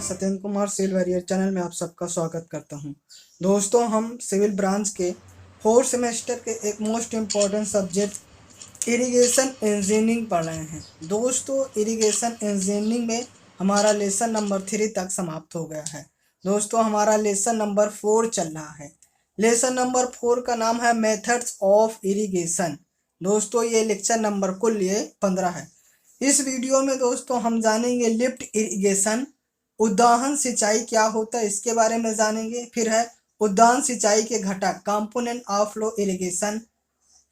Satyendra Kumar civil warrior channel में आप सबका स्वागत करता हूं। दोस्तों, हम सिविल ब्रांच के 4th सेमेस्टर के एक most important subject irrigation engineering पढ़ रहे हैं। दोस्तों, इरिगेशन इंजीनियरिंग में हमारा लेसन नंबर 3 तक समाप्त हो गया है। दोस्तों, हमारा लेसन नंबर 4 चल रहा है। लेसन नंबर 4 का नाम है मेथड्स ऑफ इरिगेशन। दोस्तों, ये लेक्चर नंबर कुल ये 15 है। इस वीडियो में दोस्तों हम जानेंगे लिफ्ट इरिगेशन, उद्वहन सिंचाई क्या होता है इसके बारे में जानेंगे। फिर है उद्वहन सिंचाई के घटक कंपोनेंट ऑफ फ्लो इरिगेशन।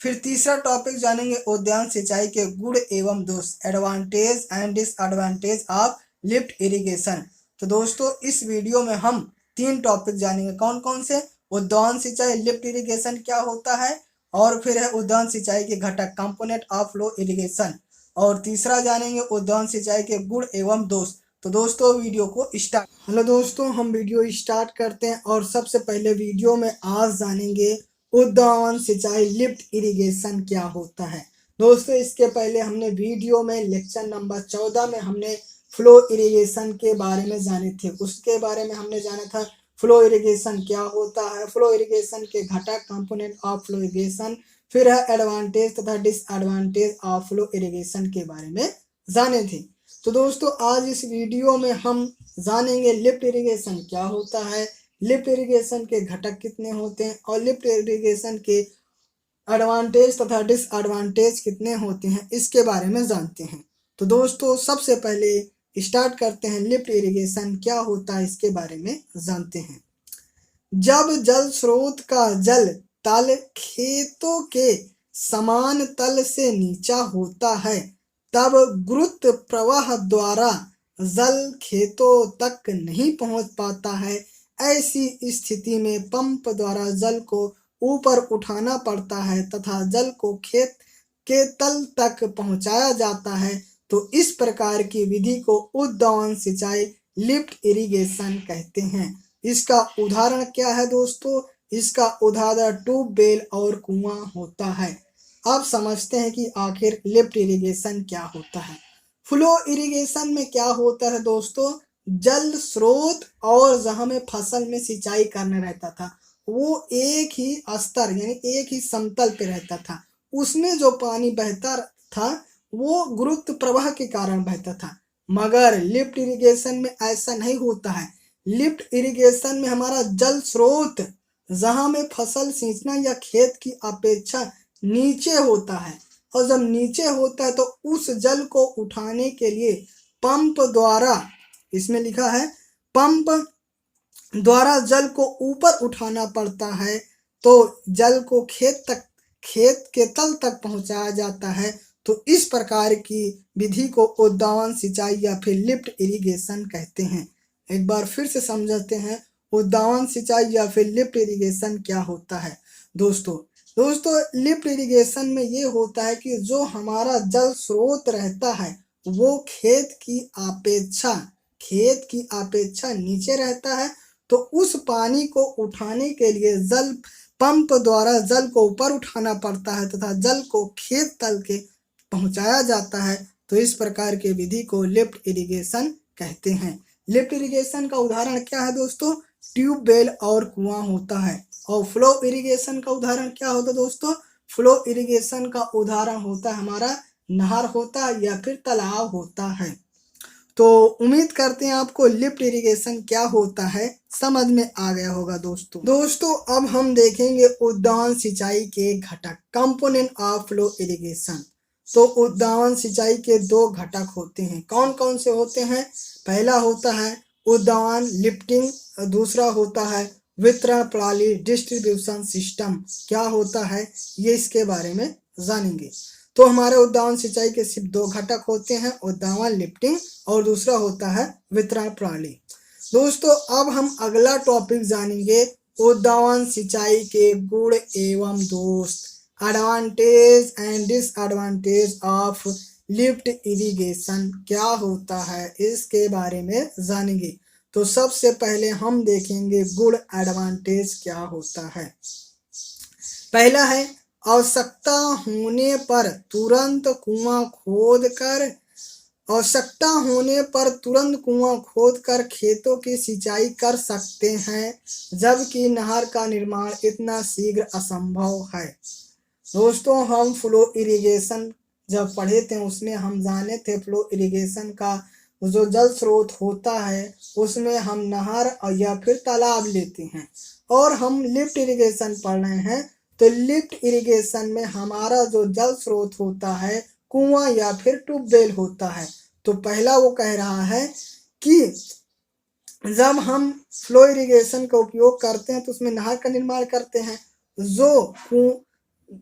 फिर तीसरा टॉपिक जानेंगे उद्वहन सिंचाई के गुण एवं दोष, advantage and disadvantage of lift irrigation. तो दोस्तों, इस वीडियो में हम 3 टॉपिक जानेंगे। कौन कौन से? उद्वहन सिंचाई, लिफ्ट इरिगेशन क्या होता है, और फिर है उद्वहन सिंचाई के घटक कंपोनेंट ऑफ फ्लो इरिगेशन, और तीसरा जानेंगे उद्वहन सिंचाई के गुण एवं दोष। तो दोस्तों, वीडियो को स्टार्ट। हेलो दोस्तों, हम वीडियो स्टार्ट करते हैं और सबसे पहले वीडियो में आज जानेंगे उद्वहन सिंचाई लिफ्ट इरिगेशन क्या होता है। दोस्तों, इसके पहले हमने वीडियो में लेक्चर नंबर 14 में हमने फ्लो इरिगेशन के बारे में जाने थे। उसके बारे में हमने जाना था फ्लो इरिगेशन क्या होता है, फ्लो इरिगेशन के घटक कंपोनेंट ऑफ फ्लो इरिगेशन, फिर है एडवांटेज तथा डिसएडवांटेज ऑफ फ्लो इरिगेशन के बारे में जाने थे। तो दोस्तों, आज इस वीडियो में हम जानेंगे लिफ्ट इरिगेशन क्या होता है, लिफ्ट इरिगेशन के घटक कितने होते हैं, और लिफ्ट इरिगेशन के एडवांटेज तथा डिसएडवांटेज कितने होते हैं इसके बारे में जानते हैं। तो दोस्तों, सबसे पहले स्टार्ट करते हैं लिफ्ट इरिगेशन क्या होता है इसके बारे में जानते हैं। जब जल स्रोत का जल तल खेतों के समान तल से नीचा होता है, तब गुरुत्व प्रवाह द्वारा जल खेतों तक नहीं पहुंच पाता है। ऐसी स्थिति में पंप द्वारा जल को ऊपर उठाना पड़ता है तथा जल को खेत के तल तक पहुंचाया जाता है। तो इस प्रकार की विधि को उद्वहन सिंचाई लिफ्ट इरिगेशन कहते हैं। इसका उदाहरण क्या है दोस्तों? इसका उदाहरण ट्यूबवेल और कुआं होता है। अब समझते हैं कि आखिर लिफ्ट इरिगेशन क्या होता है। फ्लो इरिगेशन में क्या होता है दोस्तों? जल स्रोत और जहां में फसल में सिंचाई करना रहता था, वो एक ही स्तर यानी एक ही समतल पे रहता था। उसमें जो पानी बहता था वो गुरुत्व प्रवाह के कारण बहता था। मगर लिफ्ट इरिगेशन में ऐसा नहीं होता है। लिफ्ट इरिगेशन में हमारा जल स्रोत जहां में फसल सींचना या खेत की अपेक्षा नीचे होता है, और जब नीचे होता है तो उस जल को उठाने के लिए पंप द्वारा, इसमें लिखा है पंप द्वारा जल को ऊपर उठाना पड़ता है। तो जल को खेत के तल तक पहुंचाया जाता है। तो इस प्रकार की विधि को उद्वहन सिंचाई या फिर लिफ्ट इरिगेशन कहते हैं। एक बार फिर से समझते हैं उद्वहन सिंचाई या फिर लिफ्ट इरिगेशन क्या होता है। दोस्तों लिफ्ट इरिगेशन में ये होता है कि जो हमारा जल स्रोत रहता है वो खेत की अपेक्षा नीचे रहता है। तो उस पानी को उठाने के लिए जल पंप द्वारा जल को ऊपर उठाना पड़ता है तथा जल को खेत तल के पहुंचाया जाता है। तो इस प्रकार के विधि को लिफ्ट इरिगेशन कहते हैं। लिफ्ट इरिगेशन का उदाहरण क्या है दोस्तों? ट्यूबवेल और कुआं होता है। और फ्लो इरिगेशन का उदाहरण क्या होता है दोस्तों? फ्लो इरिगेशन का उदाहरण होता है हमारा नहर होता है या फिर तालाब होता है। तो उम्मीद करते हैं आपको लिफ्ट इरिगेशन क्या होता है समझ में आ गया होगा दोस्तों, अब हम देखेंगे उद्वहन सिंचाई के घटक कंपोनेंट ऑफ फ्लो इरिगेशन। तो उद्वहन सिंचाई के 2 घटक होते हैं। कौन कौन से होते हैं? पहला होता है उद्वहन लिफ्टिंग, दूसरा होता है वितरण प्रणाली डिस्ट्रीब्यूशन सिस्टम। क्या होता है ये इसके बारे में जानेंगे। तो हमारे उद्वहन सिंचाई के सिर्फ 2 घटक होते हैं, उद्वहन लिफ्टिंग और दूसरा होता है वितरण प्रणाली। दोस्तों, अब हम अगला टॉपिक जानेंगे उद्वहन सिंचाई के गुण एवं दोष, advantage and disadvantage of lift irrigation क्या होता है इसके बारे में जानेंगे। तो सबसे पहले हम देखेंगे गुण एडवांटेज क्या होता है। पहला है आवश्यकता होने पर तुरंत कुआं खोदकर आवश्यकता होने पर तुरंत कुआं खोदकर खेतों की सिंचाई कर सकते हैं, जबकि नहर का निर्माण इतना शीघ्र असंभव है। दोस्तों, हम फ्लो इरिगेशन जब पढ़े थे उसमें हम जाने थे फ्लो इरिगेशन का जो जल स्रोत होता है उसमें हम नहर और या फिर तालाब लेते हैं, और हम लिफ्ट इरिगेशन पढ़ रहे हैं तो लिफ्ट इरिगेशन में हमारा जो जल स्रोत होता है कुआं या फिर ट्यूबवेल होता है। तो पहला वो कह रहा है कि जब हम फ्लो इरिगेशन का उपयोग करते हैं तो उसमें नहर का निर्माण करते हैं,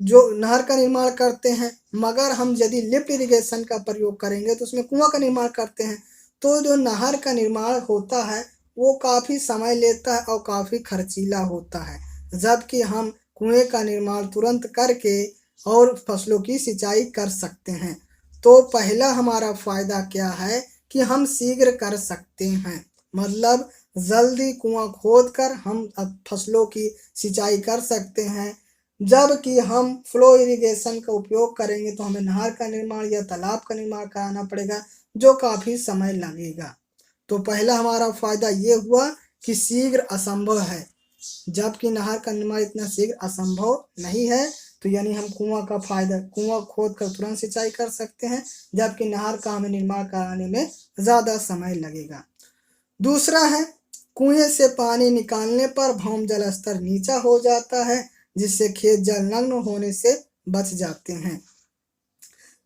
जो नहर का निर्माण करते हैं, मगर हम यदि लिफ्ट इरिगेशन का प्रयोग करेंगे तो उसमें कुआं का निर्माण करते हैं। तो जो नहर का निर्माण होता है वो काफ़ी समय लेता है और काफ़ी खर्चीला होता है, जबकि हम कुएं का निर्माण तुरंत करके और फसलों की सिंचाई कर सकते हैं। तो पहला हमारा फ़ायदा क्या है कि हम शीघ्र कर सकते हैं, मतलब जल्दी कुआं खोदकर हम अब फसलों की सिंचाई कर सकते हैं। जबकि हम फ्लो इरिगेशन का उपयोग करेंगे तो हमें नहर का निर्माण या तालाब का निर्माण कराना पड़ेगा, जो काफ़ी समय लगेगा। तो पहला हमारा फायदा ये हुआ कि शीघ्र असंभव है, जबकि नहर का निर्माण इतना शीघ्र असंभव नहीं है। तो यानी हम कुआं खोद कर तुरंत सिंचाई कर सकते हैं, जबकि नहर का हमें निर्माण कराने में ज़्यादा समय लगेगा। दूसरा है, कुएं से पानी निकालने पर भौम जल स्तर नीचा हो जाता है, जिससे खेत जलमग्न होने से बच जाते हैं।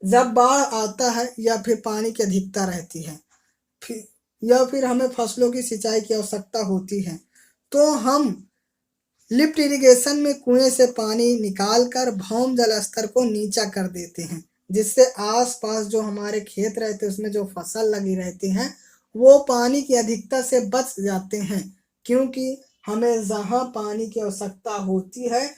जब बाढ़ आता है या फिर पानी की अधिकता रहती है या फिर हमें फसलों की सिंचाई की आवश्यकता होती है, तो हम लिफ्ट इरिगेशन में कुएं से पानी निकालकर भौम जल स्तर को नीचा कर देते हैं, जिससे आसपास जो हमारे खेत रहते हैं उसमें जो फसल लगी रहती हैं वो पानी की अधिकता से बच जाते हैं, क्योंकि हमें जहाँ पानी की आवश्यकता होती है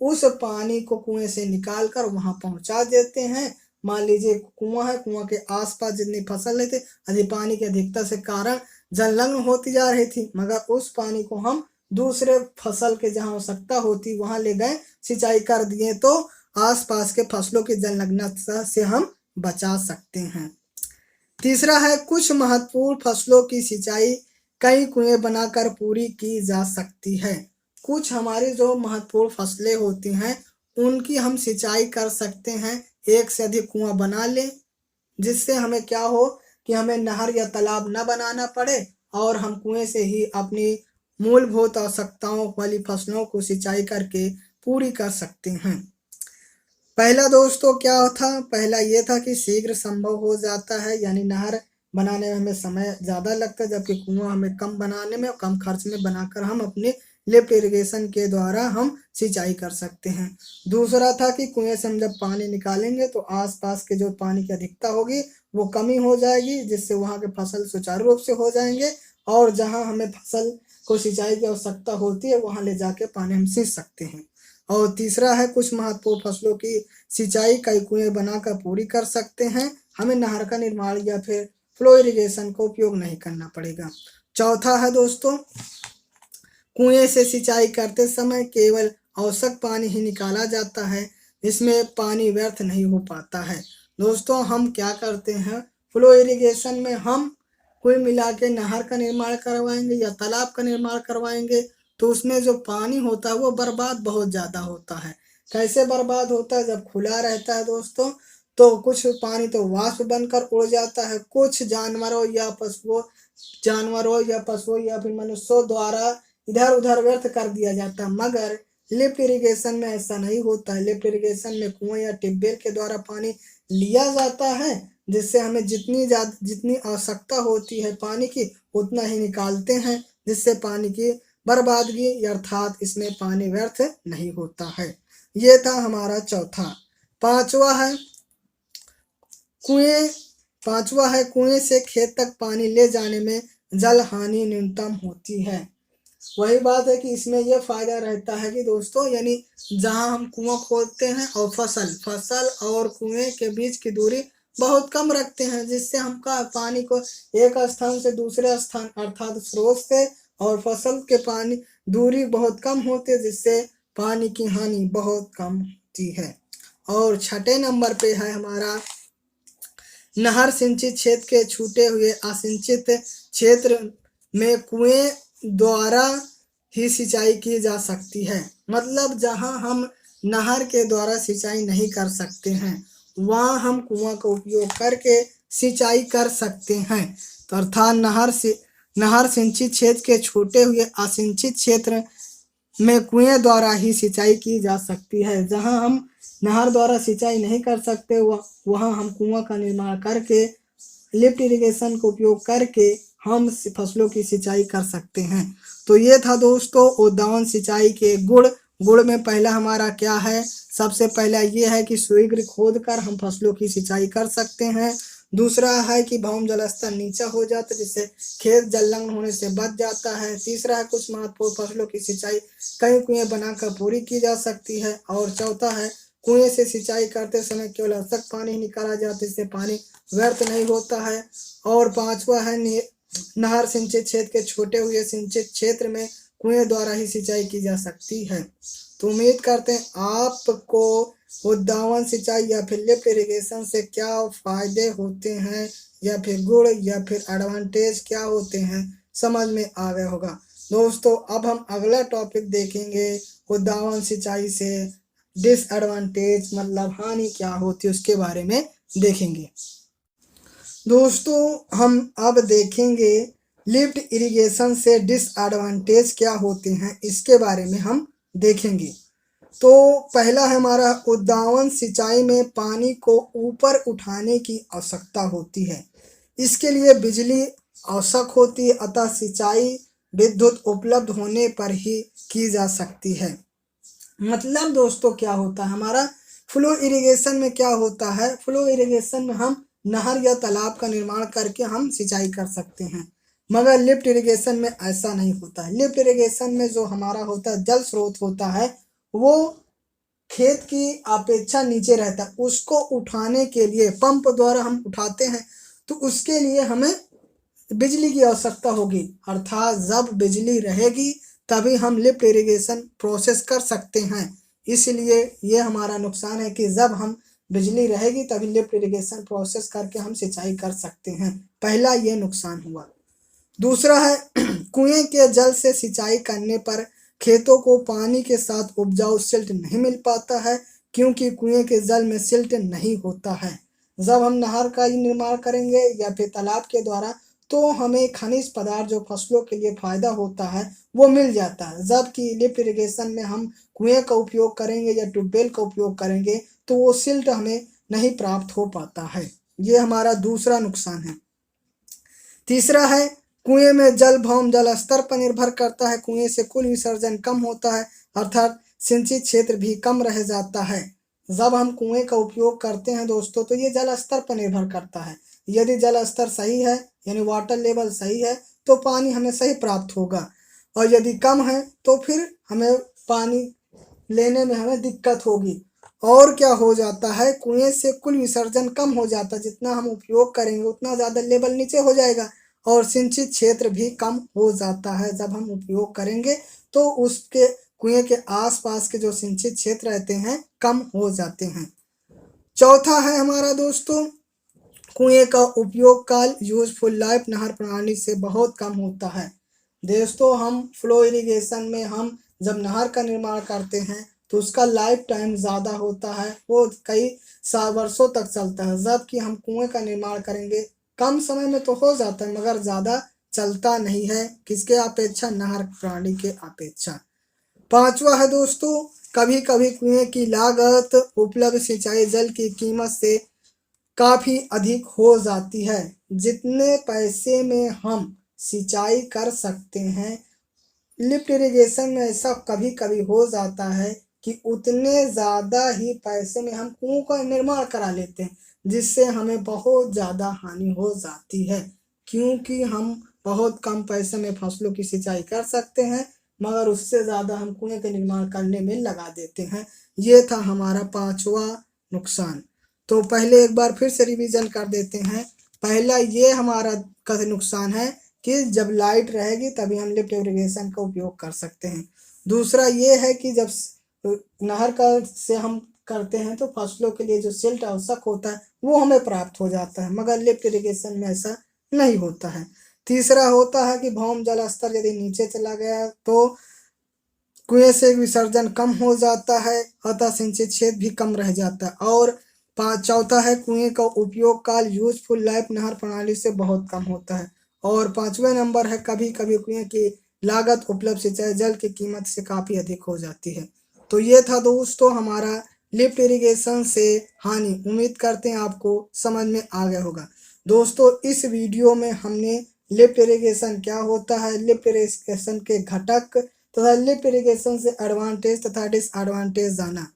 उस पानी को कुएं से निकाल कर वहां पहुंचा देते हैं। मान लीजिए कुआं है, कुआं के आसपास जितनी फसल रहती अधिक पानी की अधिकता से कारण जलमग्न होती जा रही थी, मगर उस पानी को हम दूसरे फसल के जहाँ आवश्यकता होती वहां ले गए, सिंचाई कर दिए, तो आसपास के फसलों की जलमग्नता से हम बचा सकते हैं। तीसरा है, कुछ महत्वपूर्ण फसलों की सिंचाई कई कुएं बनाकर पूरी की जा सकती है। कुछ हमारी जो महत्वपूर्ण फसलें होती हैं उनकी हम सिंचाई कर सकते हैं, एक से अधिक कुआं बना लें, जिससे हमें क्या हो कि हमें नहर या तालाब न बनाना पड़े और हम कुएं से ही अपनी मूलभूत आवश्यकताओं वाली फसलों को सिंचाई करके पूरी कर सकते हैं। पहला दोस्तों क्या था, पहला ये था कि शीघ्र संभव हो जाता है, यानी नहर बनाने में हमें समय ज़्यादा लगता है, जबकि कुआं हमें कम बनाने में और कम खर्च में बनाकर हम अपने लिफ्ट इरिगेशन के द्वारा हम सिंचाई कर सकते हैं। दूसरा था कि कुएं से हम जब पानी निकालेंगे तो आसपास के जो पानी की अधिकता होगी वो कमी हो जाएगी, जिससे वहाँ के फसल सुचारू रूप से हो जाएंगे, और जहाँ हमें फसल को सिंचाई की आवश्यकता होती है वहाँ ले जाके पानी हम सींच सकते हैं। और तीसरा है, कुछ महत्वपूर्ण फसलों की सिंचाई कई कुएं बनाकर पूरी कर सकते हैं, हमें नहर का निर्माण या फिर फ्लो इरिगेशन का उपयोग नहीं करना पड़ेगा। चौथा है दोस्तों, कुएं से सिंचाई करते समय केवल आवश्यक पानी ही निकाला जाता है, इसमें पानी व्यर्थ नहीं हो पाता है। दोस्तों, हम क्या करते हैं, फ्लो इरिगेशन में हम कुल मिला के नहर का निर्माण करवाएंगे या तालाब का निर्माण करवाएंगे तो उसमें जो पानी होता है वो बर्बाद बहुत ज़्यादा होता है। कैसे बर्बाद होता है, जब खुला रहता है दोस्तों तो कुछ पानी तो वाष्प बनकर उड़ जाता है, कुछ जानवरों या फिर मनुष्यों द्वारा इधर उधर व्यर्थ कर दिया जाता है, मगर लिफ्ट इरिगेशन में ऐसा नहीं होता है। लिफ्ट इरिगेशन में कुएं या ट्यूबवेल के द्वारा पानी लिया जाता है, जिससे हमें जितनी आवश्यकता होती है पानी की उतना ही निकालते हैं, जिससे पानी की बर्बादगी अर्थात इसमें पानी व्यर्थ नहीं होता है। ये था हमारा चौथा। पांचवा है, कुएं से खेत तक पानी ले जाने में जल हानि न्यूनतम होती है। वही बात है कि इसमें यह फायदा रहता है कि दोस्तों, यानी जहां हम कुआं खोदते हैं और फसल और कुएं के बीच की दूरी बहुत कम रखते हैं, जिससे हमका पानी को एक स्थान से दूसरे स्थान अर्थात स्रोत से और फसल के पानी दूरी बहुत कम होती है, जिससे पानी की हानि बहुत कम होती है। और छठे नंबर पे है हमारा नहर सिंचित क्षेत्र के छूटे हुए असिंचित क्षेत्र में कुएं द्वारा ही सिंचाई की जा सकती है। मतलब जहां हम नहर के द्वारा सिंचाई नहीं कर सकते हैं वहां हम कुआं का उपयोग करके सिंचाई कर सकते हैं। तो अर्थात नहर सिंचित क्षेत्र के छूटे हुए असिंचित क्षेत्र में कुएं द्वारा ही सिंचाई की जा सकती है। जहां हम नहर द्वारा सिंचाई नहीं कर सकते वहां हम कुआं का निर्माण करके लिफ्ट इरिगेशन का उपयोग करके हम फसलों की सिंचाई कर सकते हैं। तो ये था दोस्तों उद्यान सिंचाई के गुण। गुण में पहला हमारा क्या है, सबसे पहला ये है कि सुइग्र खोद कर हम फसलों की सिंचाई कर सकते हैं। दूसरा है कि भौम जल स्तर नीचा हो जाता है जिससे खेत जलमग्न होने से बच जाता है। तीसरा है कुछ महत्वपूर्ण फसलों की सिंचाई कई कुएं बनाकर पूरी की जा सकती है। और चौथा है कुएं से सिंचाई करते समय केवल आवश्यक पानी निकाला जाता है, इससे पानी व्यर्थ नहीं होता है। और पांचवा है नहर सिंचित क्षेत्र के छोटे हुए सिंचित क्षेत्र में कुएं द्वारा ही सिंचाई की जा सकती है। तो उम्मीद करते हैं आपको उद्यान सिंचाई या फिर लिफ्ट इरिगेशन से क्या फायदे होते हैं या फिर गुण या फिर एडवांटेज क्या होते हैं समझ में आ गया होगा। दोस्तों अब हम अगला टॉपिक देखेंगे उद्यान सिंचाई से डिसएडवांटेज मतलब हानि क्या होती है उसके बारे में देखेंगे। दोस्तों हम अब देखेंगे लिफ्ट इरिगेशन से डिसएडवांटेज क्या होते हैं इसके बारे में हम देखेंगे। तो पहला है हमारा उद्यान सिंचाई में पानी को ऊपर उठाने की आवश्यकता होती है। इसके लिए बिजली आवश्यक होती है, अतः सिंचाई विद्युत उपलब्ध होने पर ही की जा सकती है। मतलब दोस्तों क्या होता है हमारा फ्लो इरिगेशन में क्या होता है, फ्लो इरिगेशन में हम नहर या तालाब का निर्माण करके हम सिंचाई कर सकते हैं, मगर लिफ्ट इरिगेशन में ऐसा नहीं होता है। लिफ्ट इरिगेशन में जो हमारा होता है जल स्रोत होता है वो खेत की अपेक्षा नीचे रहता है, उसको उठाने के लिए पंप द्वारा हम उठाते हैं तो उसके लिए हमें बिजली की आवश्यकता होगी। अर्थात जब बिजली रहेगी तभी हम लिफ्ट इरिगेशन प्रोसेस कर सकते हैं। इसलिए ये हमारा नुकसान है कि जब हम बिजली रहेगी तभी लिफ्ट इरिगेशन प्रोसेस करके हम सिंचाई कर सकते हैं। पहला ये नुकसान हुआ। दूसरा है कुएं के जल से सिंचाई करने पर खेतों को पानी के साथ उपजाऊ सिल्ट नहीं मिल पाता है क्योंकि कुएं के जल में सिल्ट नहीं होता है। जब हम नहर का निर्माण करेंगे या फिर तालाब के द्वारा तो हमें खनिज पदार्थ जो फसलों के लिए फायदा होता है वो मिल जाता है। जबकि लिफ्ट इरिगेशन में हम कुएं का उपयोग करेंगे या ट्यूबवेल का उपयोग करेंगे तो वो सिल्ट हमें नहीं प्राप्त हो पाता है। ये हमारा दूसरा नुकसान है। तीसरा है कुएं में जल भौम जल स्तर पर निर्भर करता है। कुएं से कुल विसर्जन कम होता है अर्थात सिंचित क्षेत्र भी कम रह जाता है। जब हम कुएं का उपयोग करते हैं दोस्तों तो ये जल स्तर पर निर्भर करता है। यदि जल स्तर सही है यानी वाटर लेवल सही है तो पानी हमें सही प्राप्त होगा, और यदि कम है तो फिर हमें पानी लेने में हमें दिक्कत होगी। और क्या हो जाता है कुएं से कुल विसर्जन कम हो जाता है, जितना हम उपयोग करेंगे उतना ज़्यादा लेवल नीचे हो जाएगा और सिंचित क्षेत्र भी कम हो जाता है। जब हम उपयोग करेंगे तो उसके कुएं के आसपास के जो सिंचित क्षेत्र रहते हैं कम हो जाते हैं। चौथा है हमारा दोस्तों कुएं का उपयोग काल यूजफुल लाइफ नहर प्रणाली से बहुत कम होता है। दोस्तों हम फ्लो इरिगेशन में हम जब नहर का निर्माण करते हैं तो उसका लाइफ टाइम ज़्यादा होता है, वो कई वर्षों तक चलता है। जबकि हम कुएं का निर्माण करेंगे कम समय में तो हो जाता है मगर ज़्यादा चलता नहीं है, किसके अपेक्षा, नहर प्रणाली के अपेक्षा। पांचवा है दोस्तों कभी कभी कुएं की लागत उपलब्ध सिंचाई जल की कीमत से काफ़ी अधिक हो जाती है। जितने पैसे में हम सिंचाई कर सकते हैं लिफ्ट इरिगेशन में ऐसा कभी कभी हो जाता है कि उतने ज़्यादा ही पैसे में हम कुओं का निर्माण करा लेते हैं जिससे हमें बहुत ज़्यादा हानि हो जाती है, क्योंकि हम बहुत कम पैसे में फसलों की सिंचाई कर सकते हैं मगर उससे ज़्यादा हम कुएं के निर्माण करने में लगा देते हैं। ये था हमारा पांचवा नुकसान। तो पहले एक बार फिर से रिवीजन कर देते हैं। पहला ये हमारा का नुकसान है कि जब लाइट रहेगी तभी हम लिफ्ट इरिगेशन का उपयोग कर सकते हैं। दूसरा ये है कि जब नहर का से हम करते हैं तो फसलों के लिए जो सिल्ट आवश्यक होता है वो हमें प्राप्त हो जाता है, मगर लिफ्ट इरिगेशन में ऐसा नहीं होता है। तीसरा होता है कि भौम जल स्तर यदि नीचे चला गया तो कुएं से विसर्जन कम हो जाता है, अतः सिंचित क्षेत्र भी कम रह जाता है। और चौथा है कुएं का उपयोग काल यूजफुल लाइफ नहर प्रणाली से बहुत कम होता है। और पांचवें नंबर है कभी कभी कुएं की लागत उपलब्ध सिंचाई जल की कीमत से काफी अधिक हो जाती है। तो ये था दोस्तों हमारा लिफ्ट इरिगेशन से हानि। उम्मीद करते हैं आपको समझ में आ गया होगा। दोस्तों इस वीडियो में हमने लिफ्ट इरिगेशन क्या होता है, लिफ्ट इरिगेशन के घटक तथा लिफ्ट इरिगेशन से एडवांटेज तथा डिसएडवांटेज जाना।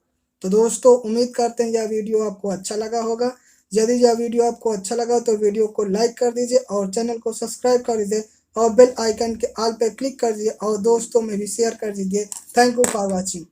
तो दोस्तों उम्मीद करते हैं यह वीडियो आपको अच्छा लगा होगा। यदि यह वीडियो आपको अच्छा लगा तो वीडियो को लाइक कर दीजिए और चैनल को सब्सक्राइब कर दीजिए और बेल आइकन के ऑल पे क्लिक कर दीजिए और दोस्तों में भी शेयर कर दीजिए। Thank you for watching.